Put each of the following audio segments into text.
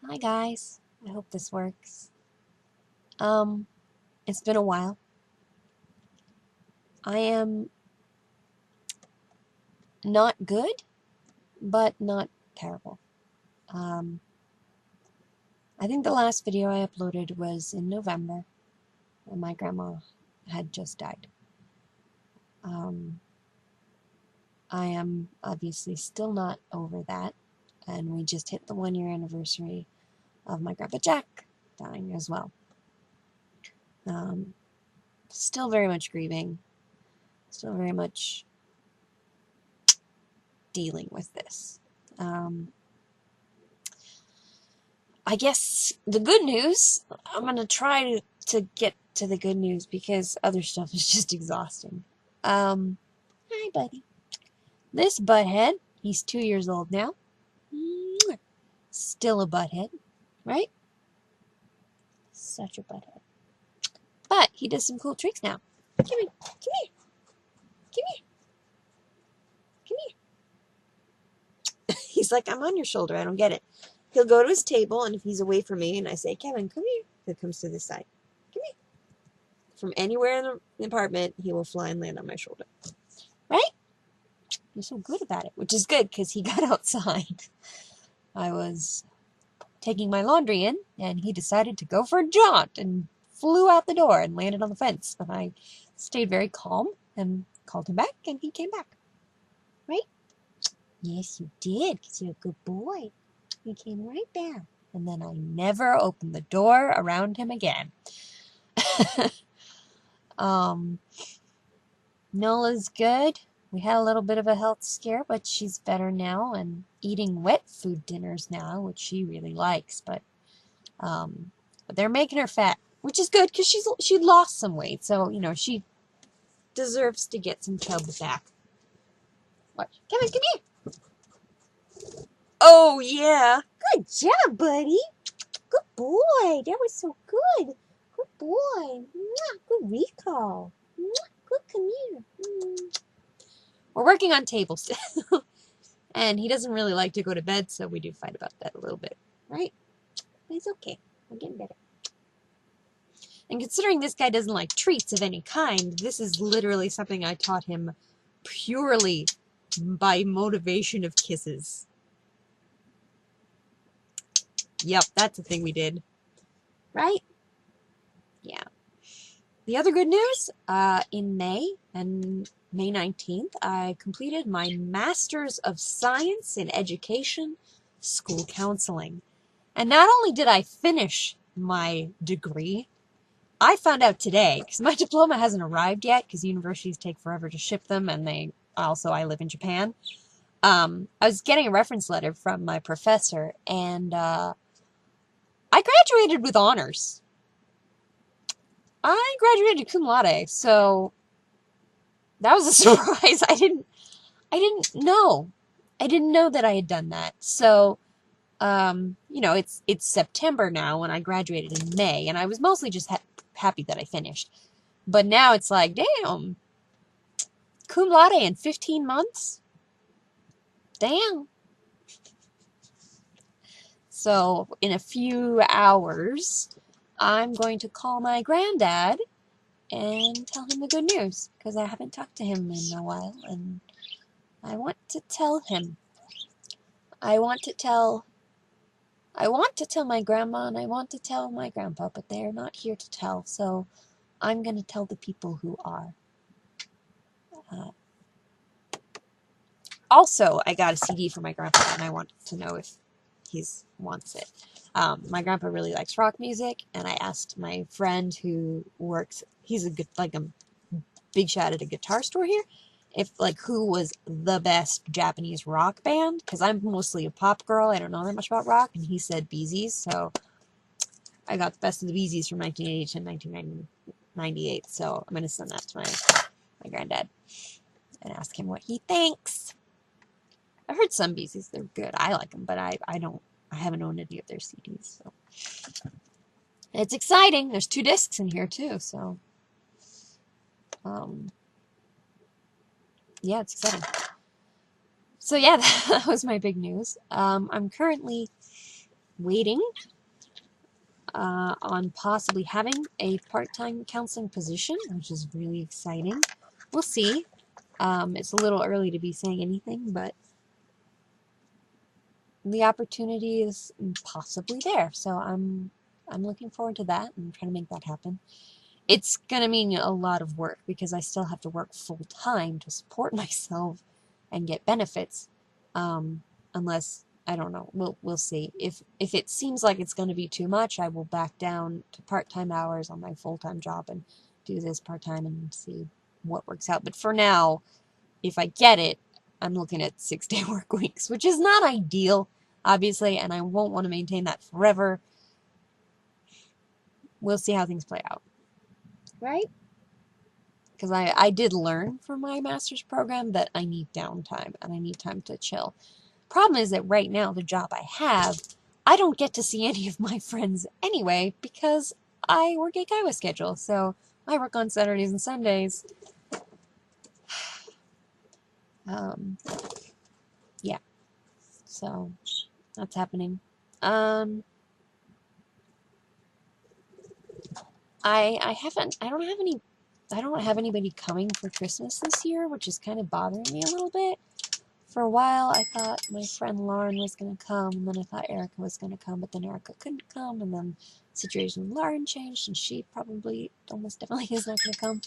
Hi guys, I hope this works. It's been a while. I am not good, but not terrible. Um, I think the last video I uploaded was in November, when my grandma had just died. Um, I am obviously still not over that, and we just hit the 1-year anniversary of my Grandpa Jack dying as well. Still very much grieving, still very much dealing with this. I guess the good news, I'm going to try to get to the good news because other stuff is just exhausting. Hi, buddy. This butthead, he's 2 years old now. Still a butthead, right? Such a butthead. But he does some cool tricks now. Come here, come here, come here, come here. He's like, I'm on your shoulder, I don't get it. He'll go to his table, and if he's away from me, and I say, Kevin, come here, he comes to this side. Come here. From anywhere in the apartment, he will fly and land on my shoulder. Right? You're so good about it, which is good because he got outside. I was taking my laundry in, and he decided to go for a jaunt and flew out the door and landed on the fence. But I stayed very calm and called him back, and he came back. Right? Yes, you did, because you're a good boy. He came right back. And then I never opened the door around him again. Nola's good. We had a little bit of a health scare, but she's better now and eating wet food dinners now, which she really likes. But they're making her fat, which is good because she lost some weight, so she deserves to get some chub back. What? Kevin, come here. Oh yeah, good job, buddy. Good boy. That was so good. Good boy. Good recall. Good. Come here. We're working on tables. And he doesn't really like to go to bed, so we do fight about that a little bit, right? But it's okay. We're getting better. And considering this guy doesn't like treats of any kind, this is literally something I taught him purely by motivation of kisses. Yep, that's a thing we did. Right? Yeah. The other good news, in May, and May 19th, I completed my Master's of Science in Education, School Counseling. And not only did I finish my degree, I found out today, because my diploma hasn't arrived yet, because universities take forever to ship them, and I live in Japan. I was getting a reference letter from my professor, and I graduated with honors. I graduated cum laude, so that was a surprise. I didn't know. I didn't know that I had done that. So, it's September now when I graduated in May, and I was mostly just happy that I finished. But now it's like, damn, cum laude in 15 months? Damn. So, in a few hours, I'm going to call my granddad and tell him the good news, because I haven't talked to him in a while, and I want to tell him. I want to tell my grandma and I want to tell my grandpa, but they're not here to tell, so I'm going to tell the people who are. Also, I got a CD for my grandpa, and I want to know if he wants it. My grandpa really likes rock music, and I asked my friend who works, he's a big shot at a guitar store here, who was the best Japanese rock band, because I'm mostly a pop girl, I don't know that much about rock, and he said Bee Gees, so I got the best of the Bee Gees from 1980 to 1998, so I'm going to send that to my granddad and ask him what he thinks. I've heard some Bee Gees, they're good, I like them, but I haven't owned any of their CDs, so. It's exciting, there's 2 discs in here too, so, yeah, it's exciting. So yeah, that was my big news. I'm currently waiting on possibly having a part-time counseling position, which is really exciting. We'll see. It's a little early to be saying anything, but the opportunity is possibly there. So I'm looking forward to that and trying to make that happen. It's gonna mean a lot of work because I still have to work full time to support myself and get benefits. Unless I don't know, we'll see. If it seems like it's gonna be too much, I will back down to part-time hours on my full-time job and do this part-time and see what works out. But for now, if I get it, I'm looking at 6-day work weeks, which is not ideal, obviously, and I won't want to maintain that forever. We'll see how things play out. Right? Because I did learn from my master's program that I need downtime and I need time to chill. Problem is that right now, the job I have, I don't get to see any of my friends anyway because I work a Kaiwa schedule. So I work on Saturdays and Sundays. Yeah, so that's happening. I don't have anybody coming for Christmas this year, which is kind of bothering me a little bit. For a while, I thought my friend Lauren was going to come, and then I thought Erica was going to come, but then Erica couldn't come, and then the situation with Lauren changed, and she probably, almost definitely is not going to come.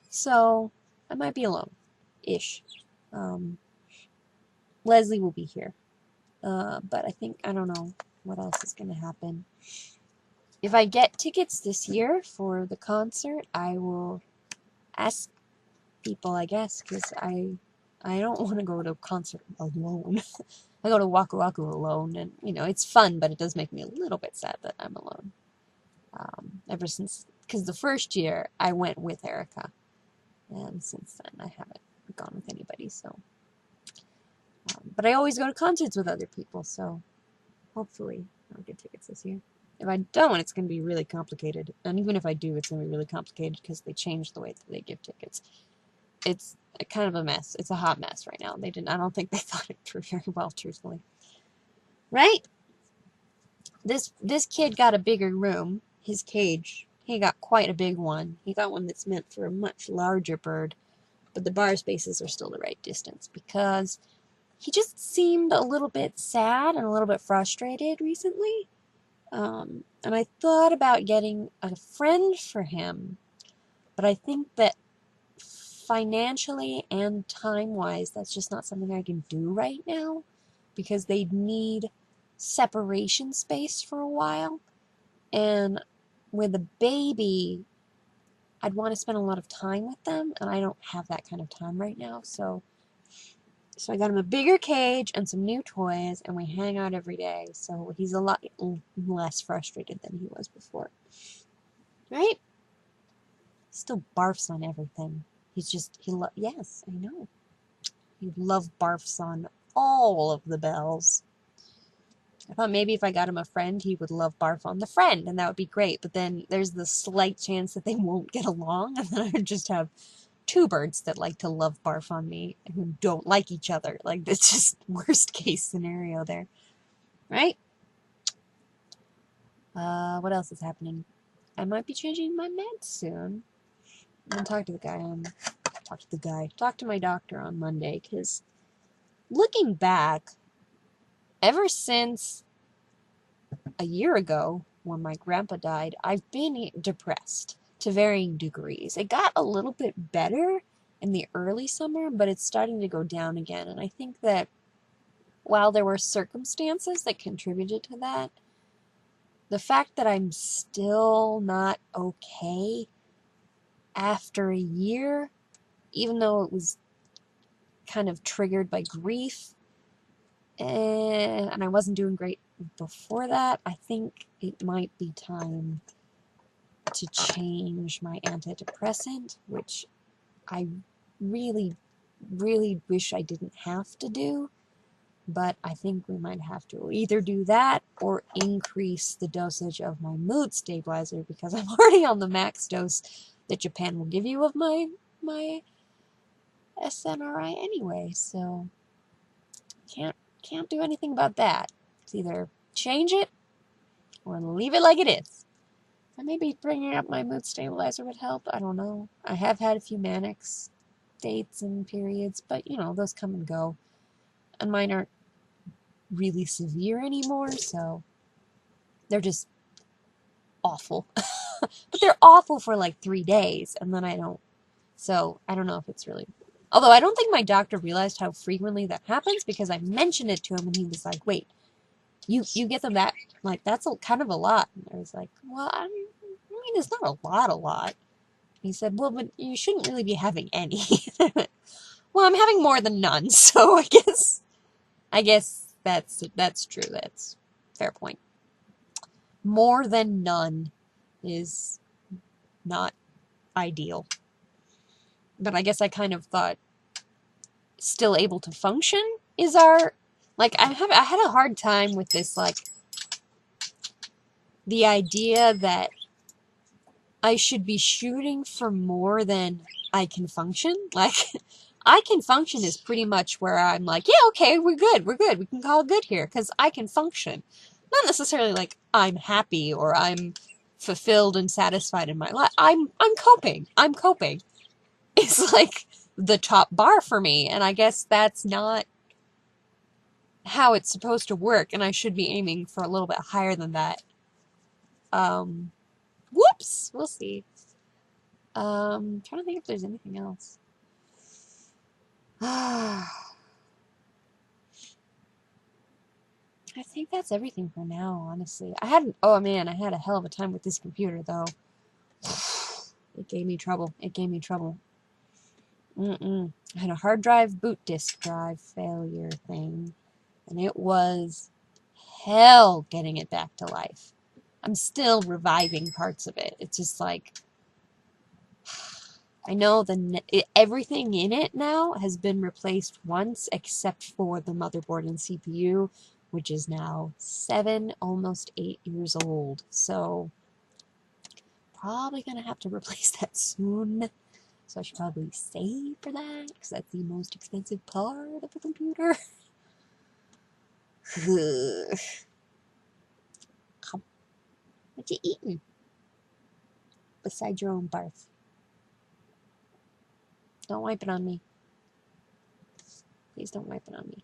So, I might be alone-ish. Leslie will be here. But I don't know what else is going to happen. If I get tickets this year for the concert, I will ask people, I guess, because I don't want to go to a concert alone. I go to Waku Waku alone, and it's fun, but it does make me a little bit sad that I'm alone. Ever since, because the first year I went with Erica, and since then I haven't gone with anybody. So, but I always go to concerts with other people, so hopefully I'll get tickets this year. If I don't, it's going to be really complicated. And even if I do, it's going to be really complicated because they changed the way that they give tickets. It's kind of a mess. It's a hot mess right now. I don't think they thought it through very well, truthfully. Right? This kid got a bigger room. His cage, he got quite a big one. He got one that's meant for a much larger bird, but the bar spaces are still the right distance because he just seemed a little bit sad and a little bit frustrated recently. And I thought about getting a friend for him, but I think that financially and time-wise, that's just not something I can do right now because they'd need separation space for a while. And with a baby, I'd want to spend a lot of time with them, and I don't have that kind of time right now. So I got him a bigger cage and some new toys, and we hang out every day. So he's a lot less frustrated than he was before. Right? Still barfs on everything. Yes, I know. He barfs on all of the bells. I thought maybe if I got him a friend, he would love barf on the friend, and that would be great. But then there's the slight chance that they won't get along, and then I would just have two birds that like to love barf on me who don't like each other. Like, that's just worst case scenario there. Right? What else is happening? I might be changing my meds soon. I'm gonna talk to the guy. Talk to my doctor on Monday, because looking back, ever since a year ago when my grandpa died, I've been depressed to varying degrees. It got a little bit better in the early summer, but it's starting to go down again. And I think that while there were circumstances that contributed to that, the fact that I'm still not okay after a year, even though it was kind of triggered by grief, and I wasn't doing great before that, I think it might be time to change my antidepressant, which I really, really wish I didn't have to do, but I think we might have to either do that or increase the dosage of my mood stabilizer, because I'm already on the max dose that Japan will give you of my SNRI anyway, so can't do anything about that. It's either change it Or leave it like it is. And maybe bringing up my mood stabilizer would help. I don't know. I have had a few manic states and periods, but you know, those come and go. And mine aren't really severe anymore, so they're just awful. But they're awful for like 3 days, and then I don't. So I don't know if it's really. Although I don't think my doctor realized how frequently that happens, because I mentioned it to him and he was like, wait, you get them that, like, that's kind of a lot. And I was like, well, I mean, it's not a lot. He said, well, but you shouldn't really be having any. Well, I'm having more than none, so I guess that's true. That's a fair point. More than none is not ideal. But I guess I kind of thought still able to function is our, like, I had a hard time with this, like, the idea that I should be shooting for more than I can function. Like, I can function is pretty much where I'm like, yeah, okay, we're good, we can call it good here, because I can function. Not necessarily like I'm happy or I'm fulfilled and satisfied in my life. I'm coping. It's like the top bar for me, and I guess that's not how it's supposed to work, and I should be aiming for a little bit higher than that. Whoops! We'll see. Trying to think if there's anything else. I think that's everything for now, honestly. Oh man, I had a hell of a time with this computer, though. It gave me trouble. I had a hard drive boot disk drive failure thing, and it was hell getting it back to life. I'm still reviving parts of it. It's just like, I know everything in it now has been replaced once, except for the motherboard and CPU, which is now 7, almost 8 years old. So probably gonna have to replace that soon. So I should probably save for that, because that's the most expensive part of the computer. What you eating? Besides your own barf. Don't wipe it on me. Please don't wipe it on me.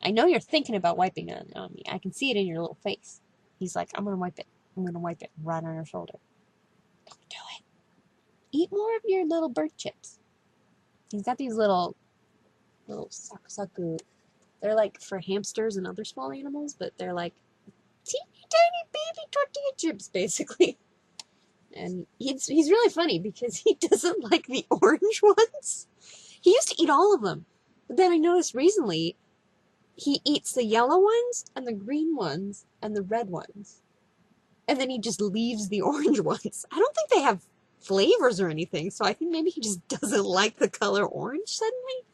I know you're thinking about wiping it on me. I can see it in your little face. He's like, I'm gonna wipe it. I'm gonna wipe it right on your shoulder. Don't do it. Eat more of your little bird chips. He's got these little saku. They're like for hamsters and other small animals, but they're like teeny tiny baby tortilla chips, basically. And he's really funny because he doesn't like the orange ones. He used to eat all of them, but then I noticed recently he eats the yellow ones and the green ones and the red ones, and then he just leaves the orange ones. I don't think they have flavors or anything, so I think maybe he just doesn't like the color orange suddenly.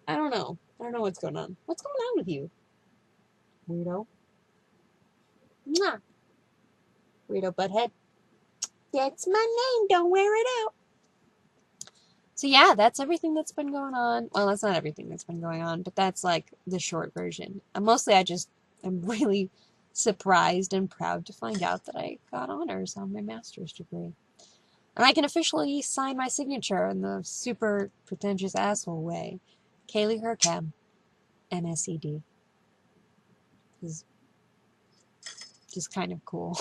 I don't know. I don't know what's going on. What's going on with you, weirdo? Mwah. Weirdo butthead. That's my name. Don't wear it out. So yeah, that's everything that's been going on. Well, that's not everything that's been going on, but that's like the short version. And mostly I just am really surprised and proud to find out that I got honors on my master's degree. And I can officially sign my signature in the super pretentious asshole way. Kaylee Hercam, MSED. Is just kind of cool,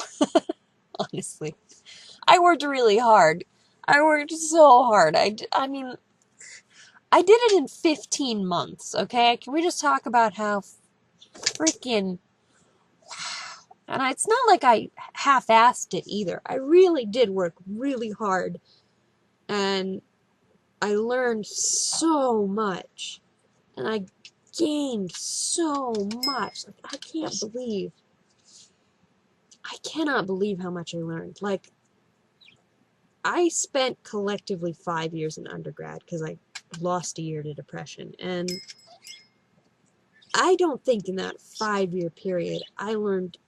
honestly. I worked really hard. I worked so hard. I mean, I did it in 15 months, okay? Can we just talk about how freaking... And it's not like I half-assed it either. I really did work really hard. And I learned so much. And I gained so much. Like, I cannot believe how much I learned. Like, I spent collectively 5 years in undergrad because I lost a year to depression. And I don't think in that 5-year period I learned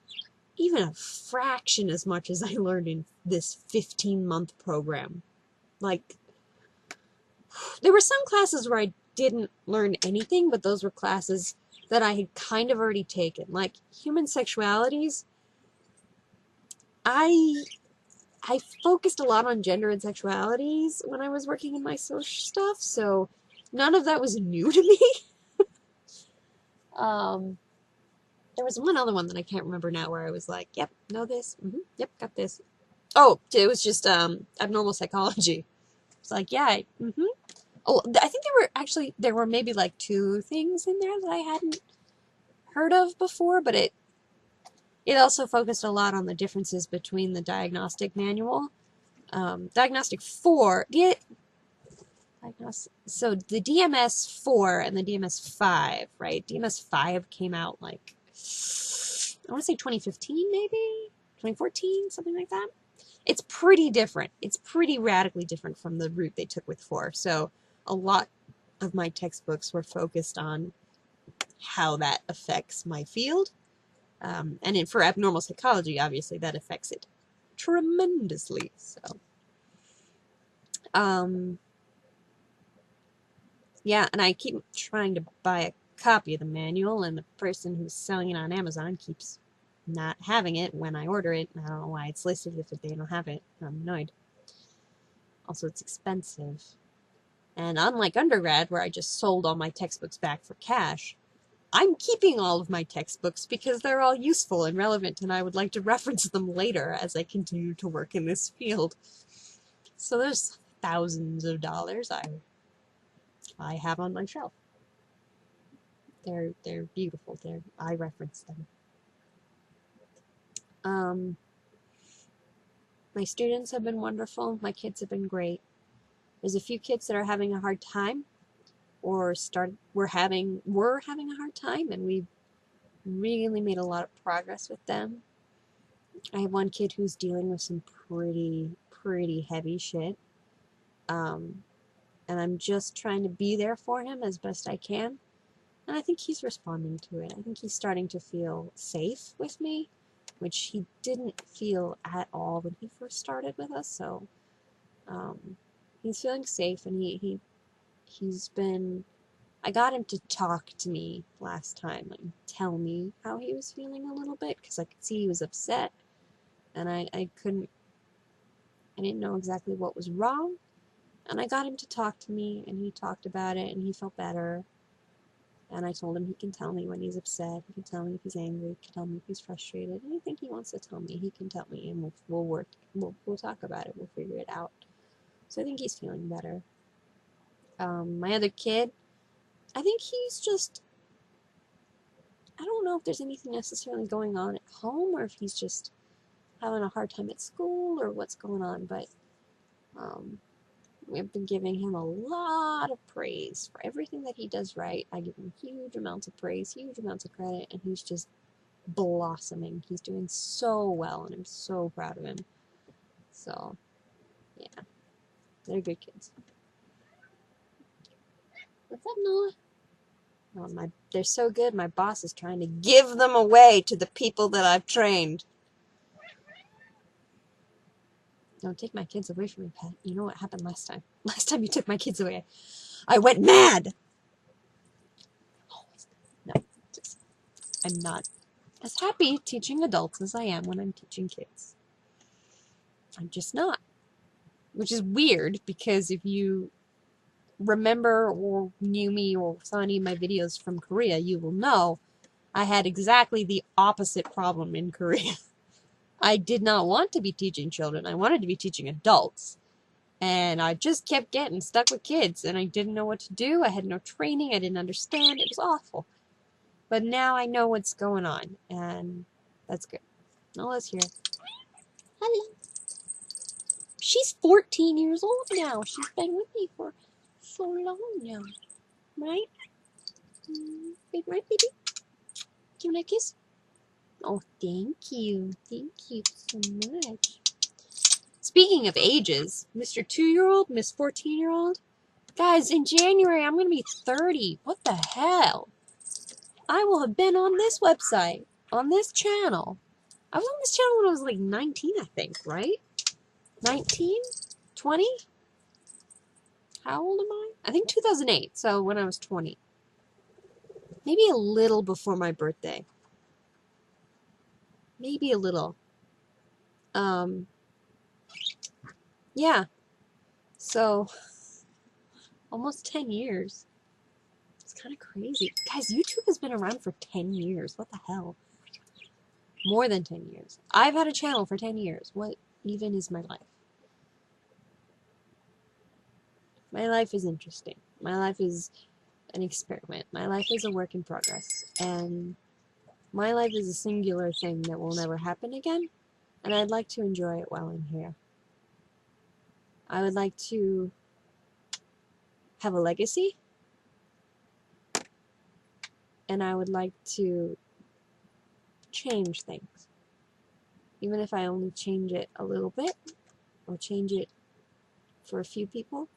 even a fraction as much as I learned in this 15-month program. Like, there were some classes where I didn't learn anything, but those were classes that I had kind of already taken. Like human sexualities, I focused a lot on gender and sexualities when I was working in my social stuff, so none of that was new to me. There was one other one that I can't remember now where I was like, yep, know this, yep, got this. Oh, it was just abnormal psychology. It's like, yeah, Oh, I think there were maybe like 2 things in there that I hadn't heard of before, but it also focused a lot on the differences between the diagnostic manual. Diagnostic 4, so the DMS-4 and the DMS-5, right? DMS-5 came out like, I want to say 2015 maybe? 2014, something like that. It's pretty different. It's pretty radically different from the route they took with 4. So a lot of my textbooks were focused on how that affects my field. And for abnormal psychology, obviously, that affects it tremendously. So, yeah, and I keep trying to buy a copy of the manual, and the person who's selling it on Amazon keeps not having it when I order it. I don't know why it's listed if they don't have it. I'm annoyed. Also, it's expensive. And unlike undergrad, where I just sold all my textbooks back for cash, I'm keeping all of my textbooks because they're all useful and relevant, and I would like to reference them later as I continue to work in this field. So there's thousands of dollars I have on my shelf. They're beautiful. I reference them. My students have been wonderful. My kids have been great. There's a few kids that are having a hard time, or were having a hard time, and we really made a lot of progress with them. I have one kid who's dealing with some pretty heavy shit. And I'm just trying to be there for him as best I can. And I think he's responding to it. I think he's starting to feel safe with me, which he didn't feel at all when he first started with us. So he's feeling safe, and he's been... I got him to talk to me last time, like tell me how he was feeling a little bit, because I could see he was upset, and I didn't know exactly what was wrong. And I got him to talk to me, and he talked about it, and he felt better. And I told him he can tell me when he's upset, he can tell me if he's angry, he can tell me if he's frustrated. Anything he wants to tell me, he can tell me, and we'll talk about it, we'll figure it out. So I think he's feeling better. My other kid, I think he's just... I don't know if there's anything necessarily going on at home, or if he's just having a hard time at school, or what's going on, but we've been giving him a lot of praise for everything that he does right. I give him huge amounts of praise, huge amounts of credit, and he's just blossoming. He's doing so well, and I'm so proud of him. So, yeah, they're good kids. What's up, Noah? Oh, they're so good, my boss is trying to give them away to the people that I've trained. Don't take my kids away from me, Pat. You know what happened last time? Last time you took my kids away, I went mad! No, I'm not as happy teaching adults as I am when I'm teaching kids. I'm just not. Which is weird, because if you remember or knew me or saw any of my videos from Korea, you will know I had exactly the opposite problem in Korea. I did not want to be teaching children. I wanted to be teaching adults. And I just kept getting stuck with kids, and I didn't know what to do. I had no training. I didn't understand. It was awful. But now I know what's going on, and that's good. Now let's hear it. Hello. She's 14 years old now. She's been with me for so long now. Right? Right, baby? Do you want a kiss? Oh, thank you. Thank you so much. Speaking of ages, Mr. 2-year-old, Miss 14-year-old. Guys, in January, I'm going to be 30. What the hell? I will have been on this website, on this channel. I was on this channel when I was like 19, I think, right? 19? 20? How old am I? I think 2008, so when I was 20. maybe a little before my birthday. Maybe a little. Yeah. So, almost 10 years. It's kind of crazy. Guys, YouTube has been around for 10 years. What the hell? More than 10 years. I've had a channel for 10 years. What even is my life? My life is interesting. My life is an experiment. My life is a work in progress. And my life is a singular thing that will never happen again. And I'd like to enjoy it while I'm here. I would like to have a legacy. And I would like to change things. Even if I only change it a little bit, or change it for a few people,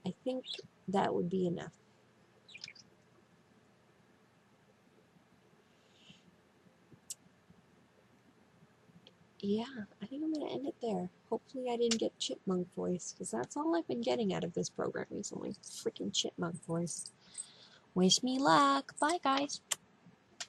I think that would be enough. Yeah, I think I'm going to end it there. Hopefully I didn't get chipmunk voice, because that's all I've been getting out of this program recently. Freaking chipmunk voice. Wish me luck. Bye, guys.